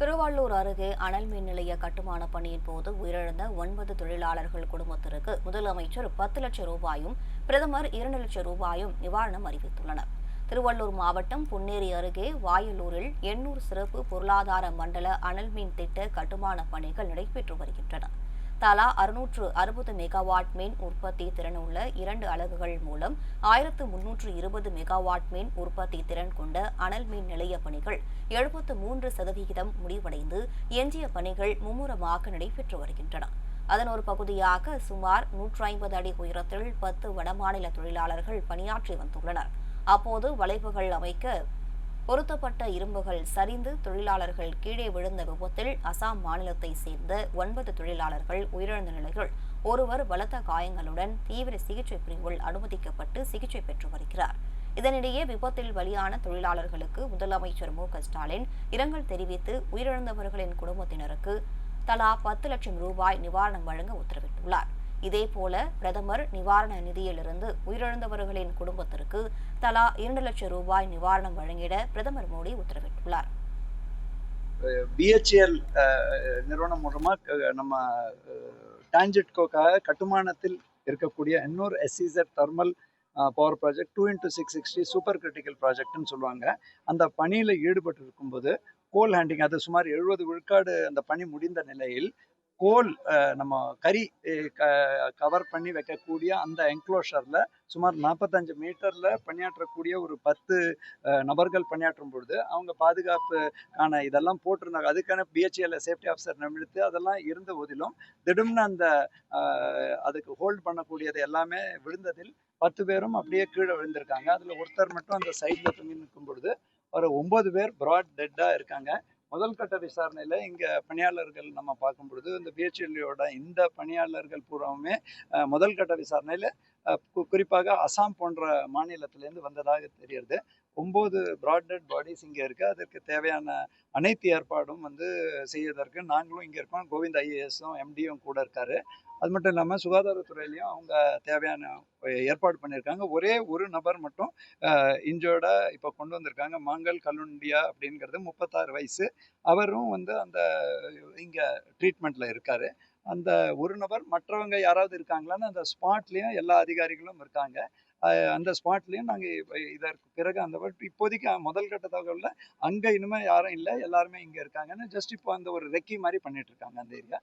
திருவள்ளூர் அருகே அனல் மின் நிலைய கட்டுமான பணியின் போது உயிரிழந்த 9 தொழிலாளர்கள் குடும்பத்திற்கு முதலமைச்சர் 10 லட்சம் ரூபாயும் பிரதமர் 2 லட்சம் ரூபாயும் நிவாரணம் அறிவித்துள்ளனர். திருவள்ளூர் மாவட்டம் பொன்னேரி அருகே வாயலூரில் எண்ணூர் சிறப்பு பொருளாதார மண்டல அனல் மின் திட்ட கட்டுமான பணிகள் நடைபெற்று வருகின்றன. தலா 660 மெகாவாட் மின் உற்பத்தி திறனுள்ள 2 அலகுகள் மூலம் 1320 மெகாவாட் மின் உற்பத்தி திறன் கொண்ட அனல் மின் நிலைய பணிகள் 73% முடிவடைந்து எஞ்சிய பணிகள் மும்முரமாக நடைபெற்று வருகின்றன. அதன் ஒரு பகுதியாக சுமார் 150 அடி உயரத்தில் 10 வடமாநில தொழிலாளர்கள் பணியாற்றி வந்துள்ளனர். அப்போது வளைவுகள் அமைக்க பொருத்தப்பட்ட இரும்புகள் சரிந்து தொழிலாளர்கள் கீழே விழுந்த விபத்தில் அசாம் மாநிலத்தை சேர்ந்த 9 தொழிலாளர்கள் உயிரிழந்த நிலையில் ஒருவர் பலத்த காயங்களுடன் தீவிர சிகிச்சை பிரிவில் அனுமதிக்கப்பட்டு சிகிச்சை பெற்று வருகிறார். இதனிடையே விபத்தில் பலியான தொழிலாளர்களுக்கு முதலமைச்சர் மு.க.ஸ்டாலின் இரங்கல் தெரிவித்து உயிரிழந்தவர்களின் குடும்பத்தினருக்கு தலா 10 லட்சம் ரூபாய் நிவாரணம் வழங்க உத்தரவிட்டுள்ளார். இதேபோல பிரதமர் நிவாரண நிதியிலிருந்து உயிரிழந்தவர்களின் குடும்பத்திற்கு தலா 2 லட்சம் ரூபாய் நிவாரணம் வழங்கிட பிரதமர் மோடி உத்தரவிட்டுள்ளார். பிஹெச்எல் நிறுவனம் மூலமா நம்ம டான்ஜெட்கோக்காக கட்டுமானத்தில் இருக்கக்கூடிய இன்னொரு SEZ thermal power project 2x660 super critical ப்ராஜெக்ட்னு சொல்லுவாங்க. அந்த பணியில் ஈடுபட்டு இருக்கும்போது கோல் ஹேண்டிங் அது சுமார் 70 விழுக்காடு அந்த பணி முடிந்த நிலையில் கோல் நம்ம கறி கவர் பண்ணி வைக்கக்கூடிய அந்த என்க்ளோஷரில் சுமார் 45 மீட்டரில் பணியாற்றக்கூடிய ஒரு 10 நபர்கள் பணியாற்றும் பொழுது அவங்க பாதுகாப்புக்கான இதெல்லாம் போட்டிருந்தாங்க. அதுக்கான பிஹெச்எல் சேஃப்டி ஆஃபீஸர் நிமித்து அதெல்லாம் இருந்த போதிலும் திடீர்னு அந்த அதுக்கு ஹோல்ட் பண்ணக்கூடியது எல்லாமே விழுந்ததில் 10 பேரும் அப்படியே கீழே விழுந்திருக்காங்க. அதில் ஒருத்தர் மட்டும் அந்த சைடில் தங்கி நிற்கும் பொழுது ஒரு 9 பேர் பிராட் டெட்டாக இருக்காங்க. முதல் கட்ட விசாரணையில் இங்கே பணியாளர்கள் நம்ம பார்க்கும் பொழுது இந்த பிஹெச்எல்யோட இந்த பணியாளர்கள் பூராவுமே முதல் கட்ட விசாரணையில் குறிப்பாக அசாம் போன்ற மாநிலத்திலேருந்து வந்ததாக தெரியுது. 9 பிராட் டெட் பாடிஸ் இங்கே இருக்குது. அதற்கு தேவையான அனைத்து ஏற்பாடும் செய்வதற்கு நாங்களும் இங்கே இருக்கோம். கோவிந்த் ஐஏஎஸும் எம்டியும் கூட இருக்காரு. அது மட்டும் இல்லாமல் சுகாதாரத்துறையிலையும் அவங்க தேவையான ஏற்பாடு பண்ணியிருக்காங்க. ஒரே ஒரு நபர் மட்டும் இன்ஜோர்டா இப்போ கொண்டு வந்திருக்காங்க. மாங்கல் கலுண்டியா அப்படிங்கிறது 36 வயசு. அவரும் அந்த இங்கே ட்ரீட்மெண்ட்டில் இருக்காரு. அந்த ஒரு நபர் மற்றவங்க யாராவது இருக்காங்களான்னு அந்த ஸ்பாட்லேயும் எல்லா அதிகாரிகளும் இருக்காங்க. அந்த ஸ்பாட்லேயும் நாங்கள் இதற்கு பிறகு இப்போதைக்கு முதல் கட்ட தகவலில் அங்கே இனிமேல் யாரும் இல்லை, எல்லாருமே இங்கே இருக்காங்கன்னு ஜஸ்ட் இப்போ அந்த ஒரு ரெக்கி மாதிரி பண்ணிட்டு இருக்காங்க அந்த ஏரியா.